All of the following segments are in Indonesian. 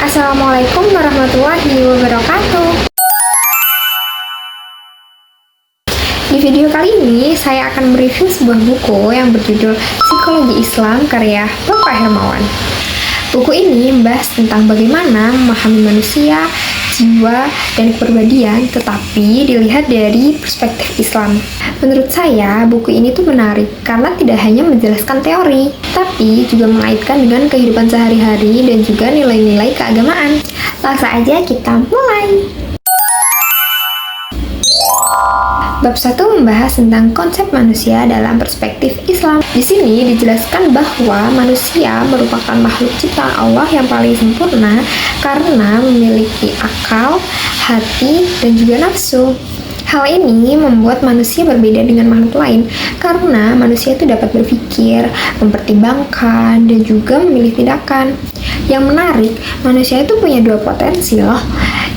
Assalamualaikum warahmatullahi wabarakatuh. Di video kali ini saya akan mereview sebuah buku yang berjudul Psikologi Islam karya Bapak Hermawan. Buku ini membahas tentang bagaimana memahami manusia, jiwa, dan kepribadian, tetapi dilihat dari perspektif Islam. Menurut saya, buku ini tuh menarik karena tidak hanya menjelaskan teori, tapi juga mengaitkan dengan kehidupan sehari-hari dan juga nilai-nilai keagamaan. Langsung aja kita mulai. Bab 1 membahas tentang konsep manusia dalam perspektif Islam. Di sini dijelaskan bahwa manusia merupakan makhluk ciptaan Allah yang paling sempurna karena memiliki akal, hati, dan juga nafsu. Hal ini membuat manusia berbeda dengan makhluk lain karena manusia itu dapat berpikir, mempertimbangkan, dan juga memilih tindakan. Yang menarik, manusia itu punya dua potensi loh.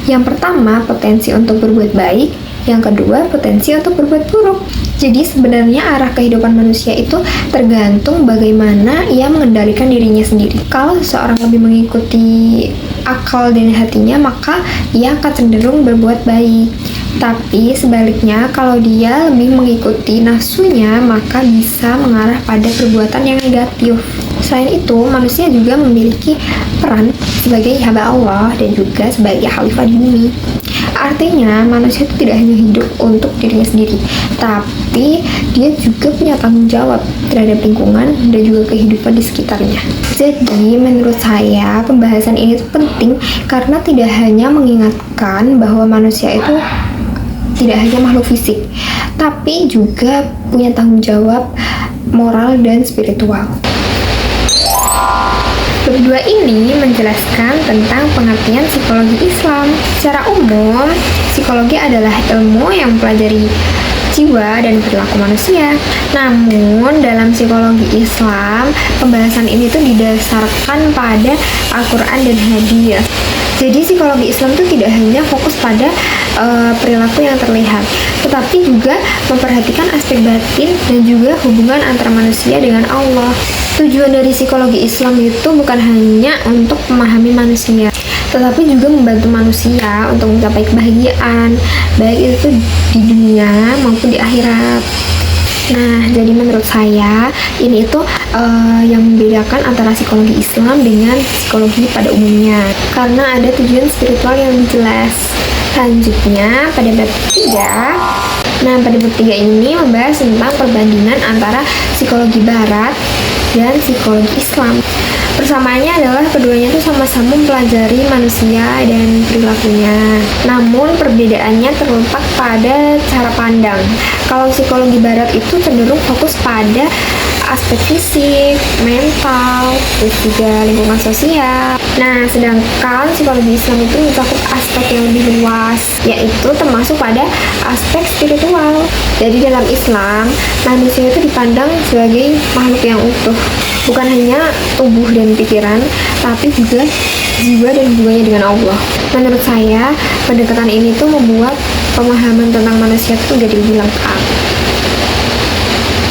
Yang pertama, potensi untuk berbuat baik. Yang kedua, potensi untuk berbuat buruk. Jadi sebenarnya arah kehidupan manusia itu tergantung bagaimana ia mengendalikan dirinya sendiri. Kalau seseorang lebih mengikuti akal dan hatinya, maka ia akan cenderung berbuat baik. Tapi sebaliknya, kalau dia lebih mengikuti nafsunya, maka bisa mengarah pada perbuatan yang negatif. Selain itu, manusia juga memiliki peran sebagai hamba Allah dan juga sebagai khalifah di bumi. Artinya, manusia itu tidak hanya hidup untuk dirinya sendiri, tapi dia juga punya tanggung jawab terhadap lingkungan dan juga kehidupan di sekitarnya. Jadi, menurut saya, pembahasan ini penting karena tidak hanya mengingatkan bahwa manusia itu tidak hanya makhluk fisik, tapi juga punya tanggung jawab moral dan spiritual. Bab 2 ini menjelaskan tentang pengertian psikologi Islam. Secara umum, psikologi adalah ilmu yang mempelajari jiwa dan perilaku manusia. Namun, dalam psikologi Islam, pembahasan ini tuh didasarkan pada Al-Quran dan Hadis. Jadi, psikologi Islam itu tidak hanya fokus pada perilaku yang terlihat, tetapi juga memperhatikan aspek batin dan juga hubungan antara manusia dengan Allah. Tujuan dari psikologi Islam itu bukan hanya untuk memahami manusia, tetapi juga membantu manusia untuk mencapai kebahagiaan, baik itu di dunia maupun di akhirat. Nah, jadi menurut saya ini itu yang membedakan antara psikologi Islam dengan psikologi pada umumnya, karena ada tujuan spiritual yang jelas. Selanjutnya pada bab 3. Nah, pada bab 3 ini membahas tentang perbandingan antara psikologi barat dan psikologi Islam. Persamaannya adalah keduanya itu sama-sama mempelajari manusia dan perilakunya. Namun perbedaannya terletak pada cara pandang. Kalau psikologi barat itu cenderung fokus pada aspek fisik, mental, terus juga lingkungan sosial. Nah, sedangkan psikologi Islam itu mencakup aspek yang lebih luas, yaitu termasuk pada aspek spiritual. Jadi dalam Islam, manusia itu dipandang sebagai makhluk yang utuh, bukan hanya tubuh dan pikiran, tapi juga jiwa dan hubungannya dengan Allah. Menurut saya, pendekatan ini tuh membuat pemahaman tentang manusia itu jadi lebih lengkap.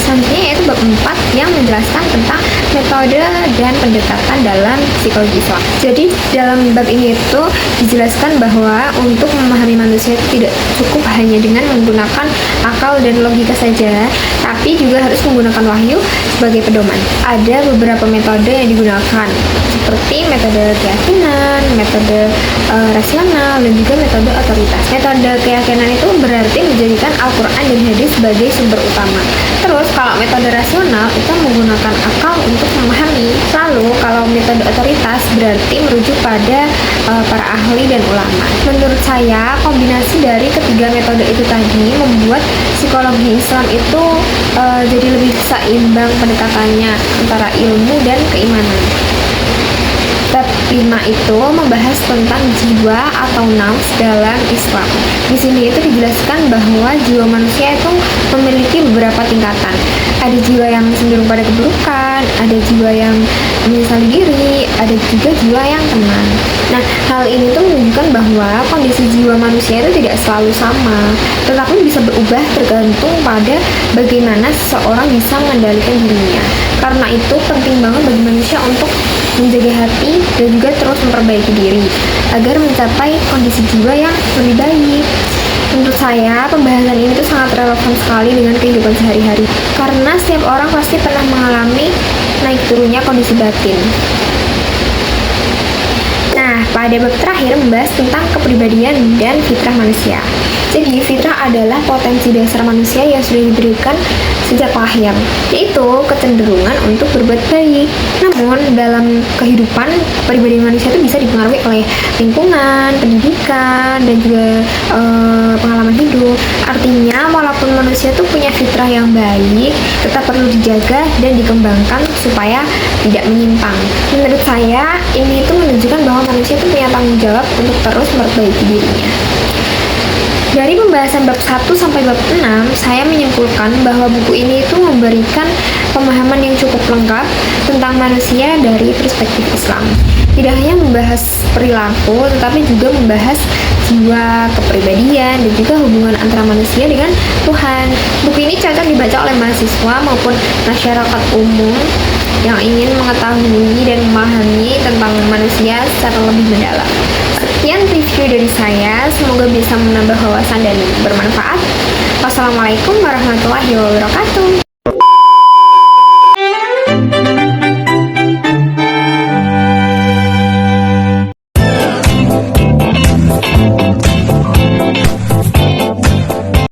Selanjutnya yaitu bab 4 yang menjelaskan tentang metode dan pendekatan dalam psikologi Islam. Jadi dalam bab ini itu dijelaskan bahwa untuk memahami manusia itu tidak cukup hanya dengan menggunakan akal dan logika saja, tapi juga harus menggunakan wahyu sebagai pedoman. Ada beberapa metode yang digunakan, seperti metode keyakinan, metode rasional, dan juga metode otoritas. Metode keyakinan itu berarti menjadikan Al-Quran dan Hadis sebagai sumber utama. Terus kalau metode rasional itu menggunakan akal untuk memahami. Lalu kalau metode otoritas berarti merujuk pada para ahli dan ulama. Menurut saya, kombinasi dari ketiga metode itu tadi membuat psikologi Islam itu jadi lebih seimbang pendekatannya antara ilmu dan keimanan. Bab 5 itu membahas tentang jiwa atau nafs dalam Islam. Di sini itu dijelaskan bahwa jiwa manusia itu memiliki beberapa tingkatan. Ada jiwa yang cenderung pada keburukan, ada jiwa yang menyesali diri, ada juga jiwa yang tenang. Nah, hal ini tuh menunjukkan bahwa kondisi jiwa manusia itu tidak selalu sama, tetapi bisa berubah tergantung pada bagaimana seseorang bisa mengendalikan dirinya. Karena itu penting banget bagi manusia untuk menjaga hati dan juga terus memperbaiki diri agar mencapai kondisi jiwa yang lebih baik. Menurut saya, pembahasan ini tuh sangat relevan sekali dengan kehidupan sehari-hari karena setiap orang pasti pernah mengalami naik turunnya kondisi batin. Nah, pada bab terakhir membahas tentang kepribadian dan fitrah manusia. Jadi, fitrah adalah potensi dasar manusia yang sudah diberikan sejak lahir, yaitu kecenderungan untuk berbuat baik. Namun, dalam kehidupan, pribadi manusia itu bisa dipengaruhi oleh lingkungan, pendidikan, dan juga pengalaman hidup. Artinya, walaupun manusia itu punya fitrah yang baik, tetap perlu dijaga dan dikembangkan supaya tidak menyimpang. Menurut saya, ini itu menunjukkan bahwa manusia itu punya tanggung jawab untuk terus memperbaiki dirinya. Dari pembahasan bab 1 sampai bab 6, saya menyimpulkan bahwa buku ini itu memberikan pemahaman yang cukup lengkap tentang manusia dari perspektif Islam. Tidak hanya membahas perilaku, tetapi juga membahas jiwa, kepribadian, dan juga hubungan antara manusia dengan Tuhan. Buku ini cocok dibaca oleh mahasiswa maupun masyarakat umum yang ingin mengetahui dan memahami tentang manusia secara lebih mendalam. Sekian review dari saya, semoga bisa menambah wawasan dan bermanfaat. Wassalamualaikum warahmatullahi wabarakatuh.